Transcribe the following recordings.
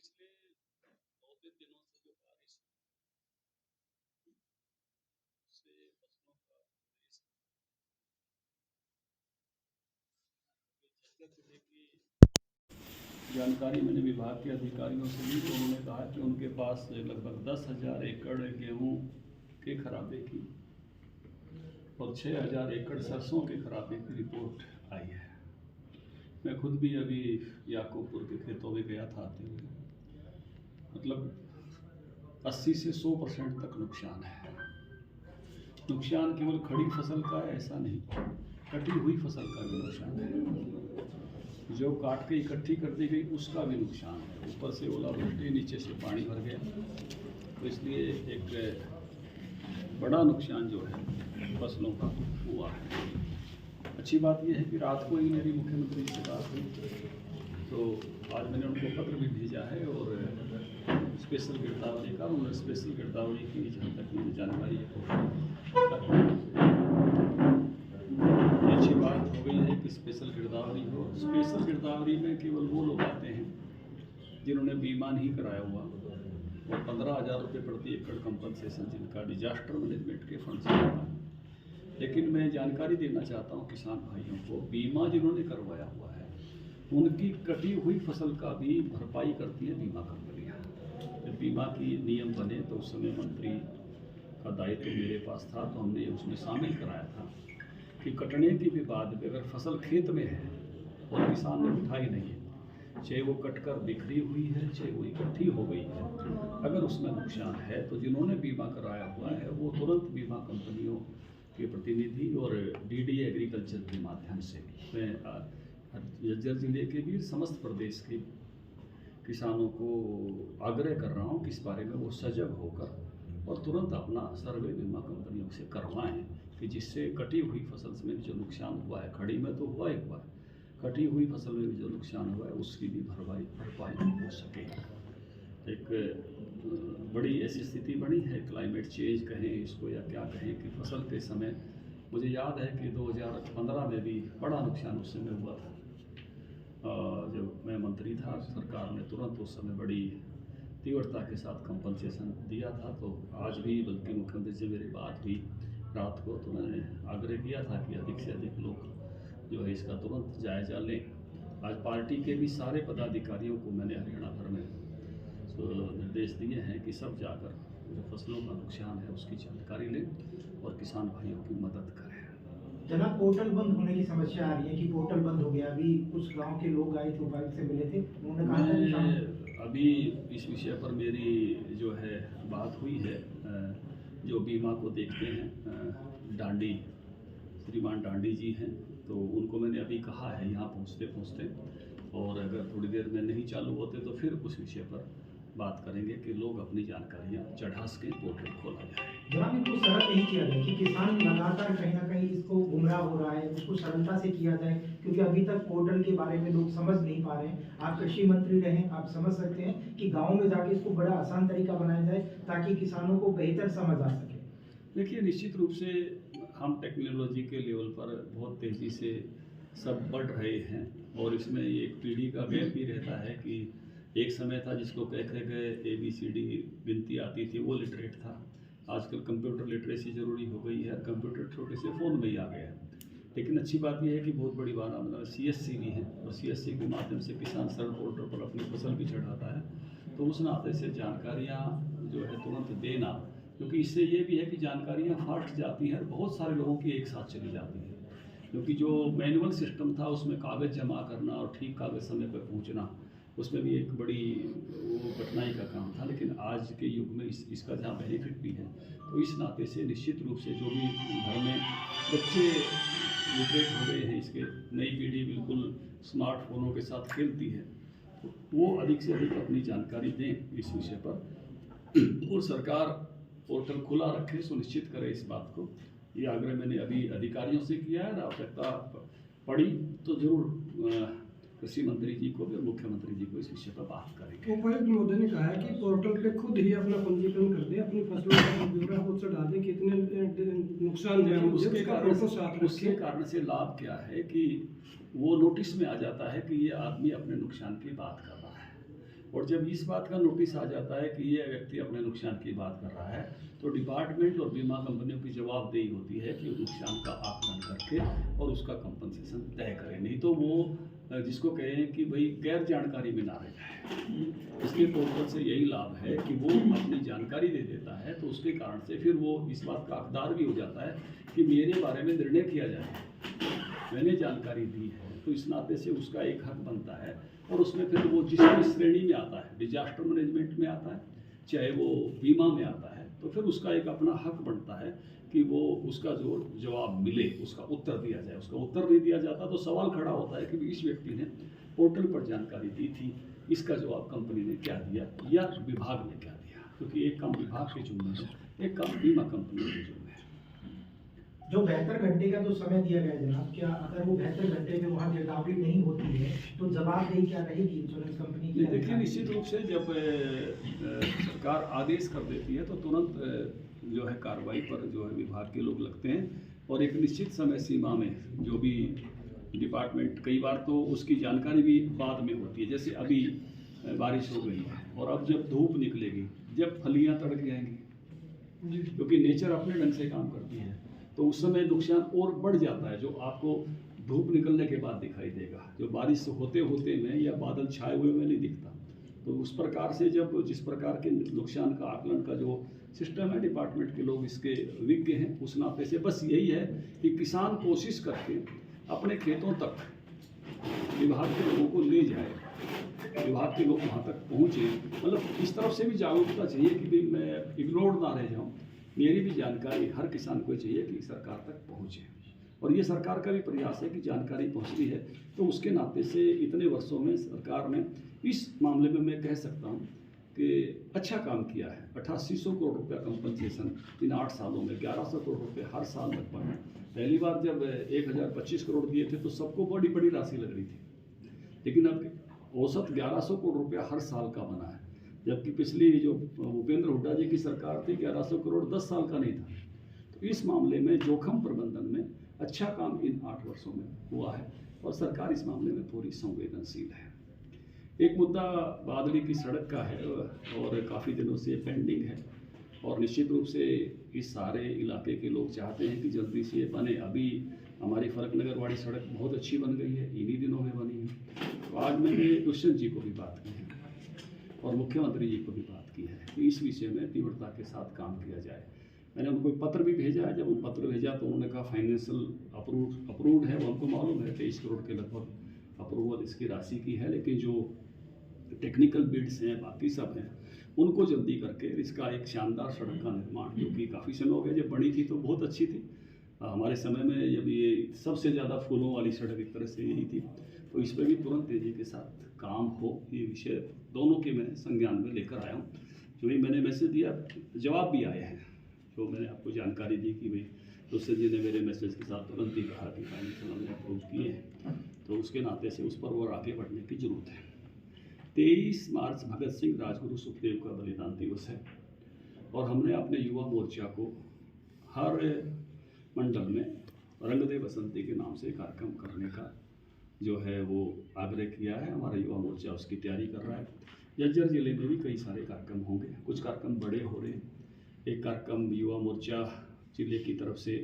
पिछले 2-3 दिनों से जो बारिश से फसलों का छत्तीसगढ़ जिले की जानकारी मैंने विभाग के अधिकारियों से ली, तो उन्होंने कहा कि उनके पास लगभग 10,000 एकड़ गेहूं के खराबे की और 6,000 एकड़ सरसों के खराबे की रिपोर्ट आई है। मैं खुद भी अभी याकूबपुर के खेतों में गया था आते हुए, मतलब 80 से 100% तक नुकसान है। नुकसान केवल खड़ी फसल का है ऐसा नहीं, कटी हुई फसल का भी नुकसान है। जो काट के इकट्ठी कर दी गई उसका भी नुकसान है। ऊपर से ओलावृष्टि, नीचे से पानी भर गया, तो इसलिए एक बड़ा नुकसान जो है फसलों का हुआ है। अच्छी बात यह है कि रात को ही मेरी मुख्यमंत्री से बात हुई, तो आज मैंने उनको पत्र भी भेजा है और स्पेशल गिरदावरी का, उन्होंने स्पेशल गिरदावरी की जहाँ तक मुझे जानकारी है अच्छी बात हो गई है कि स्पेशल गिरदावरी हो। स्पेशल गिरदावरी में केवल वो लोग आते हैं जिन्होंने बीमा नहीं कराया हुआ और 15,000 रुपये प्रति एकड़ कंपनसेशन जिनका डिजास्टर मैनेजमेंट के फंड से आता है। लेकिन मैं जानकारी देना चाहता हूँ किसान भाइयों को, बीमा जिन्होंने करवाया हुआ है उनकी कटी हुई फसल का भी भरपाई करती है बीमा कंपनियाँ। जब बीमा की नियम बने तो उस समय मंत्री का दायित्व तो मेरे पास था, तो हमने उसमें शामिल कराया था कि कटने के भी बाद भी अगर फसल खेत में है और किसान ने उठाई नहीं है, चाहे वो कटकर बिखरी हुई है, चाहे वो इकट्ठी हो गई है, अगर उसमें नुकसान है तो जिन्होंने बीमा कराया हुआ है वो तुरंत बीमा कंपनियों के प्रतिनिधि और डीडी एग्रीकल्चर के माध्यम से मैं जज्जर जिले के भी समस्त प्रदेश के किसानों को आग्रह कर रहा हूँ कि इस बारे में वो सजग होकर और तुरंत अपना सर्वे बीमा कंपनियों से करवाएं कि जिससे कटी हुई फसल में जो नुकसान हुआ है, खड़ी में तो हुआ ही हुआ है, कटी हुई फसल में भी जो नुकसान हुआ है उसकी भी भरपाई हो सके। एक बड़ी ऐसी स्थिति बनी है, क्लाइमेट चेंज कहें इसको या क्या कहें, कि फसल के समय मुझे याद है कि 2015 में भी बड़ा नुकसान उस समय हुआ था। जब मैं मंत्री था, सरकार ने तुरंत उस समय बड़ी तीव्रता के साथ कंपनसेशन दिया था। तो आज भी बल्कि मुख्यमंत्री से मेरी बात हुई रात को, तो मैंने आग्रह किया था कि अधिक से अधिक लोग जो है इसका तुरंत जायज़ा लें। आज पार्टी के भी सारे पदाधिकारियों को मैंने हरियाणा भर में निर्देश दिए हैं कि सब जाकर जो फसलों का नुकसान है उसकी जानकारी लें और किसान भाइयों की मदद करें। जनाब, पोर्टल बंद होने की समस्या आ रही है कि पोर्टल बंद हो गया। अभी कुछ गांव के लोग आए थे, उपायुक्त से मिले थे, उन्होंने कहा था कि अभी इस विषय पर मेरी जो है बात हुई है, जो बीमा को देखते हैं डांडी, श्रीमान डांडी जी हैं, तो उनको मैंने अभी कहा है यहाँ पहुँचते पहुँचते, और अगर थोड़ी देर में नहीं चालू होते तो फिर उस विषय पर बात करेंगे कि लोग अपनी जानकारियाँ चढ़ा सकें, पोर्टल खोला जाए। जनाब, इनको सरल नहीं किया जाए कि किसान लगातार कहीं ना कहीं इसको गुमराह हो रहा है, उसको सरलता से किया जाए, क्योंकि अभी तक पोर्टल के बारे में लोग समझ नहीं पा रहे हैं। आप कृषि मंत्री रहें, आप समझ सकते हैं कि गाँव में जाके इसको बड़ा आसान तरीका बनाया जाए ताकि किसानों को बेहतर समझ आ सके। देखिए, निश्चित रूप से हम टेक्नोलॉजी के लेवल पर बहुत तेज़ी से सब बढ़ रहे हैं और इसमें एक पीढ़ी का गैप भी रहता है कि एक समय था जिसको कह गए ABCD गिनती आती थी, वो लिटरेट था। आजकल कंप्यूटर लिटरेसी ज़रूरी हो गई है, कंप्यूटर छोटे से फ़ोन में ही आ गया है। लेकिन अच्छी बात यह है कि बहुत बड़ी बात CSC भी है और CSC के माध्यम से किसान सरल पोर्टल पर अपनी फसल भी चढ़ाता है, तो उस नाते से जानकारियाँ जो है तुरंत देना, क्योंकि इससे ये भी है कि जानकारियाँ फास्ट जाती हैं, बहुत सारे लोगों की एक साथ चली जाती हैं। क्योंकि जो मैनुअल सिस्टम था उसमें कागज़ जमा करना और ठीक कागज़ समय पर पहुंचना, उसमें भी एक बड़ी वो कठिनाई का काम था। लेकिन आज के युग में इसका जहाँ बेनिफिट भी है, तो इस नाते से निश्चित रूप से जो भी घर में बच्चे लिटरेट हो गए हैं, इसके नई पीढ़ी बिल्कुल स्मार्टफोनों के साथ खेलती है, तो वो अधिक से अधिक अपनी जानकारी दें इस विषय पर और सरकार पोर्टल खुला रखे, सुनिश्चित करे इस बात को। ये आग्रह मैंने अभी अधिकारियों से किया है और आवश्यकता पड़ी तो जरूर कृषि मंत्री जी को भी और मुख्यमंत्री जी को इस विषय पर बात करेंगे। उपायुक्त महोदय ने कहा है कि पोर्टल पे खुद ही अपना पंजीकरण कर दे, अपनी फसलों का ब्यौरा खुद चढ़ा दे, कितने नुकसान हुए हैं, उसके कारण से लाभ क्या है कि वो नोटिस में आ जाता है कि ये आदमी अपने नुकसान की बात कर रहा है और जब इस बात का नोटिस आ जाता है कि ये व्यक्ति अपने नुकसान की बात कर रहा है तो डिपार्टमेंट और बीमा कंपनियों की जवाबदेही होती है कि नुकसान का आकलन करके और उसका कंपनसेशन तय करें, नहीं तो वो जिसको कहें कि भाई गैर जानकारी में ना रह जाए। इसलिए पोर्टल से यही लाभ है कि वो अपनी जानकारी दे देता है, तो उसके कारण से फिर वो इस बात का हकदार भी हो जाता है कि मेरे बारे में निर्णय किया जाए, मैंने जानकारी दी है, तो इस नाते से उसका एक हक बनता है। और उसमें फिर वो जिस भी श्रेणी में आता है, डिजास्टर मैनेजमेंट में आता है चाहे वो बीमा में आता है, तो फिर उसका एक अपना हक बनता है कि वो उसका जो जवाब मिले, उसका उत्तर दिया जाए। उसका उत्तर नहीं दिया जाता तो सवाल खड़ा होता है कि इस व्यक्ति ने पोर्टल पर जानकारी दी थी, इसका जवाब कंपनी ने क्या दिया या विभाग ने क्या दिया, क्योंकि एक काम विभाग के जुम्मे है, एक काम बीमा कंपनी के जुम्मे है। जो 72 घंटे का जो समय दिया गया है जनाब, क्या अगर वो 72 घंटे में वहाँ गिरदावरी नहीं होती है तो जवाबदेही क्या रहेगी इंश्योरेंस कंपनी की? देखिए, निश्चित रूप से जब सरकार आदेश कर देती है तो तुरंत जो है कार्रवाई पर जो है विभाग के लोग लगते हैं, और एक निश्चित समय सीमा में जो भी डिपार्टमेंट, कई बार तो उसकी जानकारी भी बाद में होती है। जैसे अभी बारिश हो गई है और अब जब धूप निकलेगी, जब फलियाँ तड़क जाएंगी, क्योंकि नेचर अपने ढंग से काम करती है, तो उस समय नुकसान और बढ़ जाता है, जो आपको धूप निकलने के बाद दिखाई देगा, जो बारिश होते होते में या बादल छाए हुए में नहीं दिखता। तो उस प्रकार से जब जिस प्रकार के नुकसान का आकलन का जो सिस्टम है, डिपार्टमेंट के लोग इसके विज्ञ हैं, उस नाते से बस यही है कि किसान कोशिश करके अपने खेतों तक विभाग के लोगों को ले जाए, विभाग के लोग वहाँ तक पहुँचे। मतलब इस तरफ से भी जागरूकता चाहिए कि भाई मैं इग्नोर ना रह जाऊँ, मेरी भी जानकारी हर किसान को चाहिए कि सरकार तक पहुँचे, और ये सरकार का भी प्रयास है कि जानकारी पहुँचती है। तो उसके नाते से इतने वर्षों में सरकार ने इस मामले में मैं कह सकता हूँ कि अच्छा काम किया है। 8800 करोड़ रुपया कंपनसेशन इन 8 सालों में, 1100 करोड़ रुपये हर साल लगभग। पहली बार जब 1025 करोड़ दिए थे तो सबको बड़ी बड़ी राशि लग रही थी, लेकिन अब औसत 1100 करोड़ रुपया हर साल का बना है, जबकि पिछली जो भूपेंद्र हुड्डा जी की सरकार थी 1100 करोड़ 10 साल का नहीं था। तो इस मामले में जोखिम प्रबंधन में अच्छा काम इन 8 वर्षों में हुआ है, और सरकार इस मामले में पूरी संवेदनशील है। एक मुद्दा बादली की सड़क का है और काफ़ी दिनों से पेंडिंग है, और निश्चित रूप से इस सारे इलाके के लोग चाहते हैं कि जल्दी से ये बने। अभी हमारी फरकनगर वाली सड़क बहुत अच्छी बन गई है, इन्हीं दिनों में बनी है। तो आज मैंने दुष्यंत जी को भी बात की है और मुख्यमंत्री जी को भी बात की है कि इस विषय में तीव्रता के साथ काम किया जाए। मैंने उनको एक पत्र भी भेजा है। जब वो पत्र भेजा तो उन्होंने कहा फाइनेंशियल अप्रूव्ड है, वो हमको मालूम है 23 करोड़ के लगभग अप्रूवल इसकी राशि की है, लेकिन जो टेक्निकल बिड्स हैं बाकी सब हैं उनको जल्दी करके इसका एक शानदार सड़क का निर्माण, जो कि काफ़ी समय हो गया, जब बनी थी तो बहुत अच्छी थी हमारे समय में, जब ये सबसे ज़्यादा फूलों वाली सड़क एक तरह से यही थी, तो इस पर भी तुरंत तेज़ी के साथ काम हो, ये विषय दोनों के मैं संज्ञान में लेकर आया हूँ। जो ही मैंने मैसेज दिया, जवाब भी आए हैं, जो मैंने आपको जानकारी दी कि भाई दुष्यंत जी ने मेरे मैसेज के साथ तुरंत ही कहा कि फाइनेंशियल हमने अप्रूव किए हैं, तो उसके नाते से उस पर और आगे बढ़ने की जरूरत है। 23 मार्च भगत सिंह राजगुरु सुखदेव का बलिदान दिवस है, और हमने अपने युवा मोर्चा को हर मंडल में रंग दे बसंती के नाम से कार्यक्रम करने का जो है वो आग्रह किया है। हमारा युवा मोर्चा उसकी तैयारी कर रहा है। जज्जर जिले में भी कई सारे कार्यक्रम होंगे, कुछ कार्यक्रम बड़े हो रहे हैं। एक कार्यक्रम युवा मोर्चा जिले की तरफ से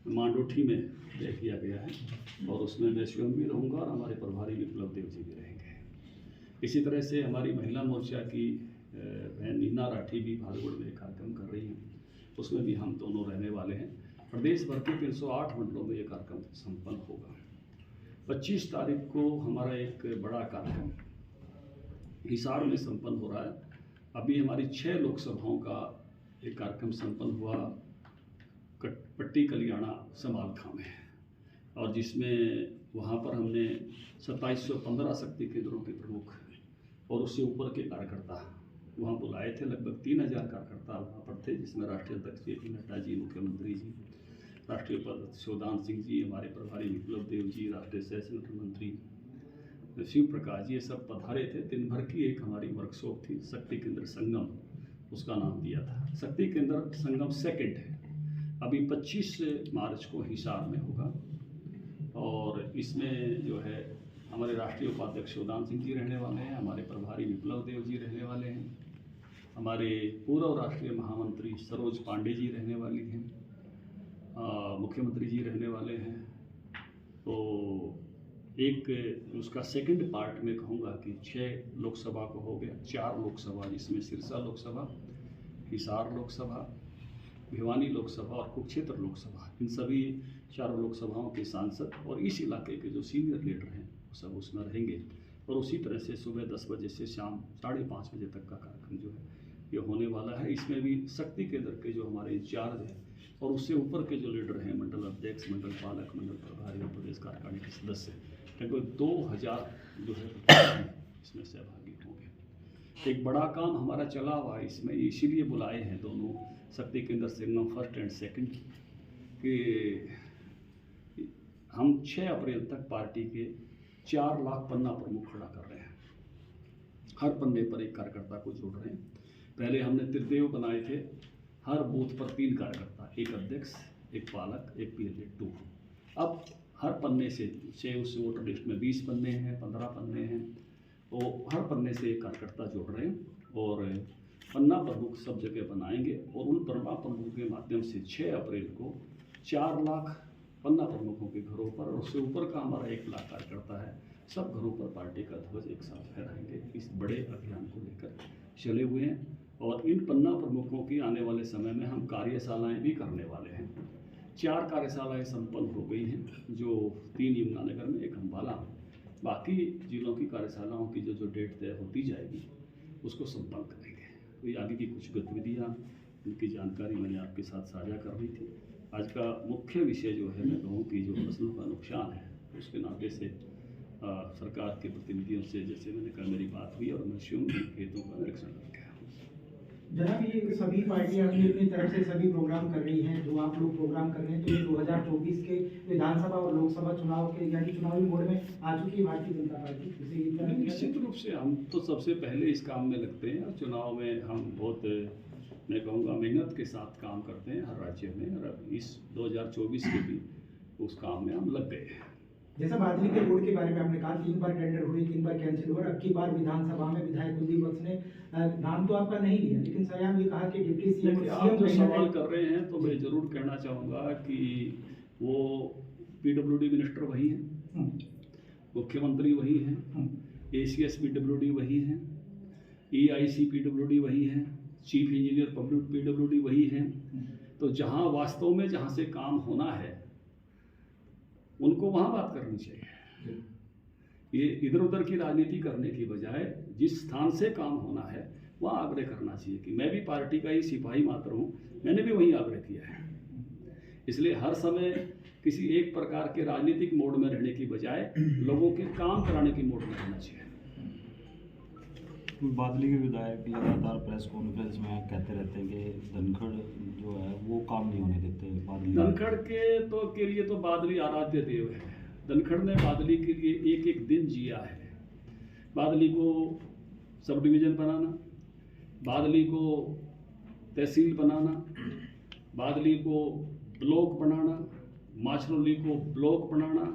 मांडोठी में तय किया गया है, और उसमें मैं स्वयं भी रहूँगा और हमारे प्रभारी विप्लव देव जी भी रहेंगे। इसी तरह से हमारी महिला मोर्चा की बहन नीना राठी भी भागलपुर में कार्यक्रम कर रही हैं, उसमें भी हम दोनों रहने वाले हैं। प्रदेश भर के 308 मंडलों में ये कार्यक्रम संपन्न होगा। 25 तारीख को हमारा एक बड़ा कार्यक्रम हिसार में संपन्न हो रहा है। अभी हमारी 6 लोकसभाओं का एक कार्यक्रम संपन्न हुआ पट्टी कलियाणा समालखा में, और जिसमें वहाँ पर हमने 2715 शक्ति केंद्रों के प्रमुख और उससे ऊपर के कार्यकर्ता वहाँ बुलाए थे। लगभग 3000 कार्यकर्ता वहाँ पर थे, जिसमें राष्ट्रीय अध्यक्ष जे पी नड्डा जी, मुख्यमंत्री जी, राष्ट्रीय उपाध्यक्ष शिवदान सिंह जी, हमारे प्रभारी विप्लव देव जी, राष्ट्रीय सह संगठन मंत्री शिव प्रकाश जी, ये सब पधारे थे। दिन भर की एक हमारी वर्कशॉप थी, शक्ति केंद्र संगम उसका नाम दिया था। शक्ति केंद्र संगम सेकंड है, अभी 25 मार्च को हिसार में होगा, और इसमें जो है हमारे राष्ट्रीय उपाध्यक्ष उदान सिंह जी रहने वाले हैं, हमारे प्रभारी विप्लव देव जी रहने वाले हैं, हमारे पूर्व राष्ट्रीय महामंत्री सरोज पांडे जी रहने वाली हैं, मुख्यमंत्री जी रहने वाले हैं। तो एक उसका सेकंड पार्ट में कहूँगा कि 6 लोकसभा को हो गया, 4 लोकसभा जिसमें सिरसा लोकसभा, हिसार लोकसभा, भिवानी लोकसभा और कुरुक्षेत्र लोकसभा, इन सभी 4 लोकसभाओं के सांसद और इस इलाके के जो सीनियर लीडर हैं वो सब उसमें रहेंगे। और उसी तरह से सुबह 10 बजे से शाम 5:30 बजे तक का कार्यक्रम जो है ये होने वाला है। इसमें भी शक्ति केंद्र के जो हमारे इंचार्ज हैं और उससे ऊपर के जो लीडर हैं, मंडल अध्यक्ष, मंडल पालक, मंडल प्रभारी और प्रदेश कार्यकारिणी के सदस्य, लगभग 2000 जो है इसमें सहभागी होंगे। एक बड़ा काम हमारा चला हुआ है इसमें, इसीलिए बुलाए हैं दोनों शक्ति केंद्र संगम फर्स्ट एंड सेकंड कि हम 6 अप्रैल तक पार्टी के 4 लाख पन्ना प्रमुख खड़ा कर रहे हैं। हर पन्ने पर एक कार्यकर्ता को जोड़ रहे हैं। पहले हमने त्रिदेव बनाए थे, हर बूथ पर 3 कार्यकर्ता, एक अध्यक्ष, एक पालक, एक PLA2। अब हर पन्ने से 6 उस वोटर लिस्ट में 20 पन्ने हैं, 15 पन्ने हैं, वो हर पन्ने से एक कार्यकर्ता जोड़ रहे हैं और पन्ना प्रमुख सब जगह बनाएंगे। और उन पन्ना प्रमुखों के माध्यम से 6 अप्रैल को 4 लाख पन्ना प्रमुखों के घरों पर और उससे ऊपर का हमारा 1 लाख कार्यकर्ता है, सब घरों पर पार्टी का ध्वज एक साथ फहराएंगे। इस बड़े अभियान को लेकर चले हुए हैं और इन पन्ना प्रमुखों की आने वाले समय में हम कार्यशालाएं भी करने वाले हैं। 4 कार्यशालाएं संपन्न हो गई हैं, जो 3 यमुनानगर में, 1 अम्बाला। बाकी जिलों की कार्यशालाओं की जो डेट तय होती जाएगी उसको संपन्न करेंगे। तो ये आगे की कुछ गतिविधियाँ, उनकी जानकारी मैंने आपके साथ साझा करनी थी। आज का मुख्य विषय जो है, मैं कहूँ कि जो फसलों का नुकसान है, उसके नाते से सरकार के प्रतिनिधियों से जैसे मैंने कहा मेरी बात हुई और मैं स्वयं खेतों का निरीक्षण करके आया। जनाब, ये सभी पार्टियां अपनी अपनी तरफ से सभी प्रोग्राम कर रही हैं, जो आप लोग प्रोग्राम कर रहे हैं, तो ये 2024 के विधानसभा और लोकसभा चुनाव के यानी चुनावी मोड में आ चुकी है भारतीय जनता पार्टी। निश्चित रूप से हम तो सबसे पहले इस काम में लगते हैं और चुनाव में हम बहुत, मैं कहूँगा, मेहनत के साथ काम करते हैं हर राज्य में। और इस 2024 के भी उस काम में हम लग गए हैं। जैसा बादली के रोड के बारे में आपने कहा, 3 बार टेंडर हुए, 3 बार कैंसिल हुआ। अब की बार विधानसभा में विधायक कुलदीप वत्स ने नाम तो आपका नहीं लिया, लेकिन सरेआम ये कहा कि डिप्टी सीएम आप जो सवाल कर रहे हैं तो मैं जरूर कहना चाहूँगा कि वो PWD मिनिस्टर वही हैं, मुख्यमंत्री वही हैं, ACS PWD वही हैं, EIC PWD वही हैं, चीफ इंजीनियर PWD वही हैं। तो जहाँ वास्तव में जहाँ से काम होना है उनको वहाँ बात करनी चाहिए। ये इधर उधर की राजनीति करने की बजाय जिस स्थान से काम होना है वहाँ आग्रह करना चाहिए कि मैं भी पार्टी का ही सिपाही मात्र हूँ, मैंने भी वही आग्रह किया है। इसलिए हर समय किसी एक प्रकार के राजनीतिक मोड में रहने की बजाय लोगों के काम कराने की मोड में रहना चाहिए। बादली के विधायक लगातार प्रेस कॉन्फ्रेंस में कहते रहते हैं कि धनखड़ जो है वो काम नहीं होने देते। बादली धनखड़ के लिए तो बादली आराध्य देव है। धनखड़ ने बादली के लिए एक एक दिन जिया है। बादली को सब डिवीज़न बनाना, बादली को तहसील बनाना, बादली को ब्लॉक बनाना, माछरौली को ब्लॉक बनाना,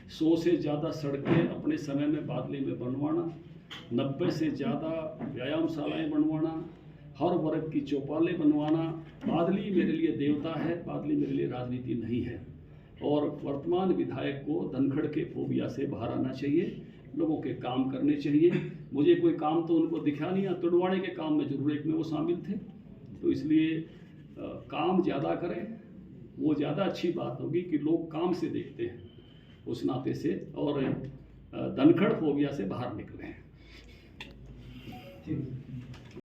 100 से ज़्यादा सड़कें अपने समय में बादली में बनवाना, 90 से ज़्यादा व्यायामशालाएं बनवाना, हर वर्ग की चौपालें बनवाना। बादली मेरे लिए देवता है, बादली मेरे लिए राजनीति नहीं है। और वर्तमान विधायक को धनखड़ के फोबिया से बाहर आना चाहिए, लोगों के काम करने चाहिए। मुझे कोई काम तो उनको दिखा नहीं, तुड़वाने के काम में जरूर एक में वो शामिल थे, तो इसलिए काम ज़्यादा करें, वो ज़्यादा अच्छी बात होगी कि लोग काम से देखते हैं उस नाते से, और धनखड़ फोबिया से बाहर निकलें। ठीक है।